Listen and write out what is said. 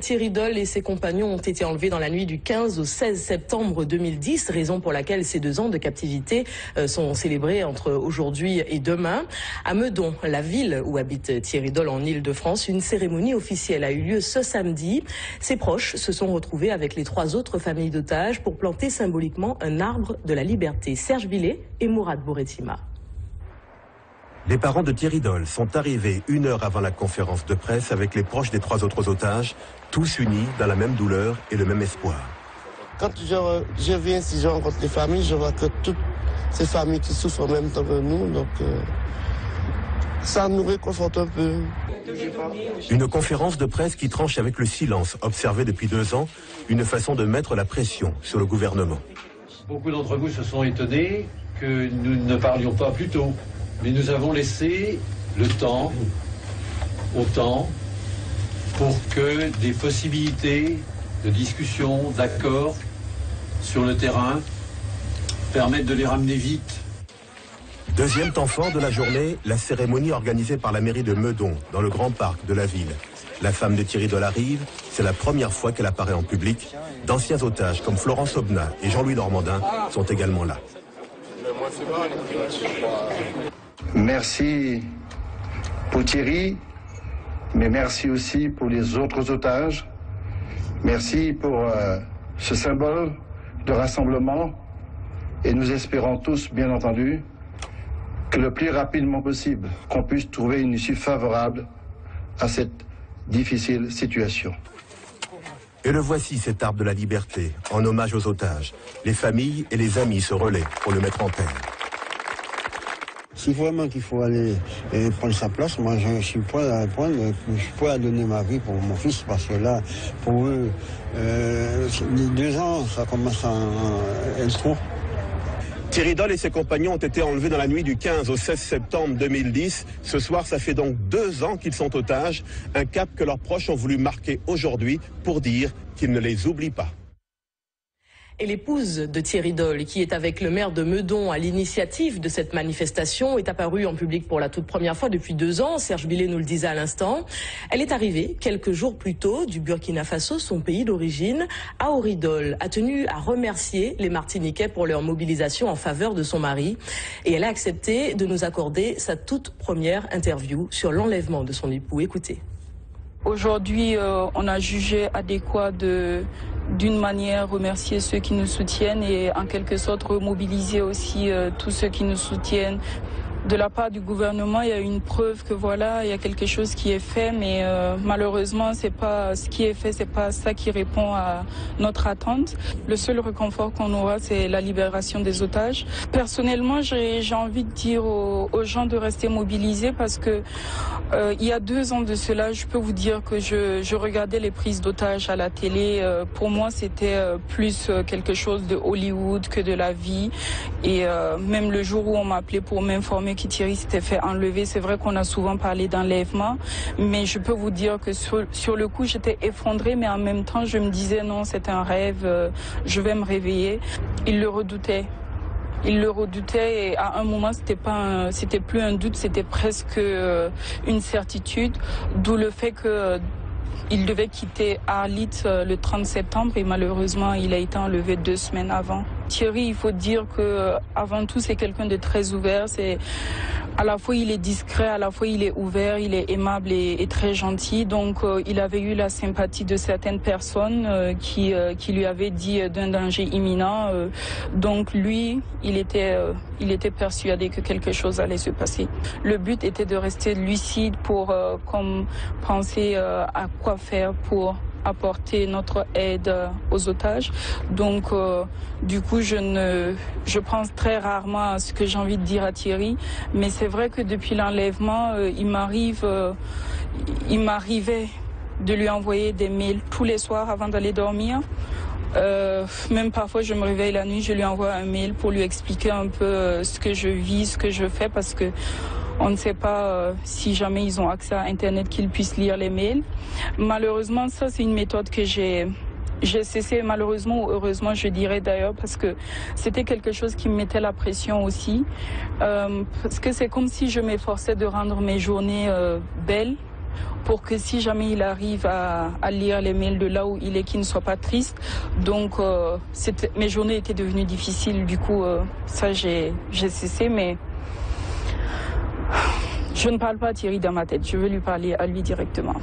Thierry Doll et ses compagnons ont été enlevés dans la nuit du 15 au 16 septembre 2010, raison pour laquelle ces 2 ans de captivité sont célébrés entre aujourd'hui et demain. À Meudon, la ville où habite Thierry Doll en Île-de-France, une cérémonie officielle a eu lieu ce samedi. Ses proches se sont retrouvés avec les 3 autres familles d'otages pour planter symboliquement un arbre de la liberté. Serge Billet et Mourad Bouretima. Les parents de Thierry Doll sont arrivés 1 heure avant la conférence de presse avec les proches des 3 autres otages, tous unis dans la même douleur et le même espoir. Quand je viens, si je rencontre les familles, je vois que toutes ces familles qui souffrent en même temps que nous, donc ça nous réconforte un peu. Une conférence de presse qui tranche avec le silence observé depuis 2 ans, une façon de mettre la pression sur le gouvernement. Beaucoup d'entre vous se sont étonnés que nous ne parlions pas plus tôt. Mais nous avons laissé le temps au temps pour que des possibilités de discussion, d'accord sur le terrain permettent de les ramener vite. Deuxième temps fort de la journée, la cérémonie organisée par la mairie de Meudon, dans le grand parc de la ville. La femme de Thierry Doll arrive, c'est la première fois qu'elle apparaît en public. D'anciens otages comme Florence Aubenas et Jean-Louis Normandin sont également là. Merci pour Thierry, mais merci aussi pour les autres otages. Merci pour ce symbole de rassemblement et nous espérons tous, bien entendu, que le plus rapidement possible, qu'on puisse trouver une issue favorable à cette difficile situation. Et le voici, cet arbre de la liberté, en hommage aux otages. Les familles et les amis se relaient pour le mettre en terre. Si vraiment qu'il faut aller prendre sa place, moi je suis prêt à prendre, je suis prêt à donner ma vie pour mon fils, parce que là, pour eux, les 2 ans, ça commence à être trop. Thierry Doll et ses compagnons ont été enlevés dans la nuit du 15 au 16 septembre 2010. Ce soir, ça fait donc 2 ans qu'ils sont otages, un cap que leurs proches ont voulu marquer aujourd'hui pour dire qu'ils ne les oublient pas. Et l'épouse de Thierry Doll, qui est avec le maire de Meudon à l'initiative de cette manifestation, est apparue en public pour la toute première fois depuis 2 ans. Serge Billet nous le disait à l'instant. Elle est arrivée quelques jours plus tôt du Burkina Faso, son pays d'origine. Aori Doll a tenu à remercier les Martiniquais pour leur mobilisation en faveur de son mari. Et elle a accepté de nous accorder sa toute première interview sur l'enlèvement de son époux. Écoutez. Aujourd'hui, on a jugé adéquat d'une manière remercier ceux qui nous soutiennent et en quelque sorte remobiliser aussi tous ceux qui nous soutiennent. De la part du gouvernement, il y a une preuve que voilà, il y a quelque chose qui est fait, mais malheureusement, c'est pas ce qui est fait, c'est pas ça qui répond à notre attente. Le seul réconfort qu'on aura, c'est la libération des otages. Personnellement, j'ai envie de dire aux gens de rester mobilisés parce que il y a 2 ans de cela, je peux vous dire que je regardais les prises d'otages à la télé. Pour moi, c'était plus quelque chose de Hollywood que de la vie. Et même le jour où on m'a appelé pour m'informer que Thierry s'était fait enlever, c'est vrai qu'on a souvent parlé d'enlèvement, mais je peux vous dire que sur le coup, j'étais effondrée, mais en même temps, je me disais non, c'est un rêve, je vais me réveiller. Il le redoutait. Il le redoutait et à un moment, c'était plus un doute, c'était presque une certitude, d'où le fait que il devait quitter Arlit le 30 septembre et malheureusement, il a été enlevé 2 semaines avant. Thierry, il faut dire que avant tout, c'est quelqu'un de très ouvert. À la fois, il est discret, à la fois, il est ouvert, il est aimable et très gentil. Donc, il avait eu la sympathie de certaines personnes qui lui avaient dit d'un danger imminent. Donc, lui, il était persuadé que quelque chose allait se passer. Le but était de rester lucide pour penser à quoi faire pour apporter notre aide aux otages. Donc, du coup, je pense très rarement à ce que j'ai envie de dire à Thierry, mais c'est vrai que depuis l'enlèvement, il m'arrivait de lui envoyer des mails tous les soirs avant d'aller dormir. Même parfois, je me réveille la nuit, je lui envoie un mail pour lui expliquer un peu ce que je vis, ce que je fais, parce que on ne sait pas si jamais ils ont accès à Internet qu'ils puissent lire les mails. Malheureusement, ça, c'est une méthode que j'ai cessé, malheureusement ou heureusement, je dirais d'ailleurs, parce que c'était quelque chose qui me mettait la pression aussi. Parce que c'est comme si je m'efforçais de rendre mes journées belles. pour que si jamais il arrive à lire les mails de là où il est, qu'il ne soit pas triste. Donc mes journées étaient devenues difficiles, du coup ça j'ai cessé, mais je ne parle pas à Thierry dans ma tête, je veux lui parler à lui directement.